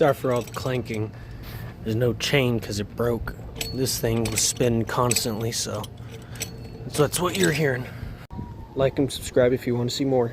Sorry for all the clanking. There's no chain because it broke. This thing was spinning constantly, so that's what you're hearing. Like and subscribe if you want to see more.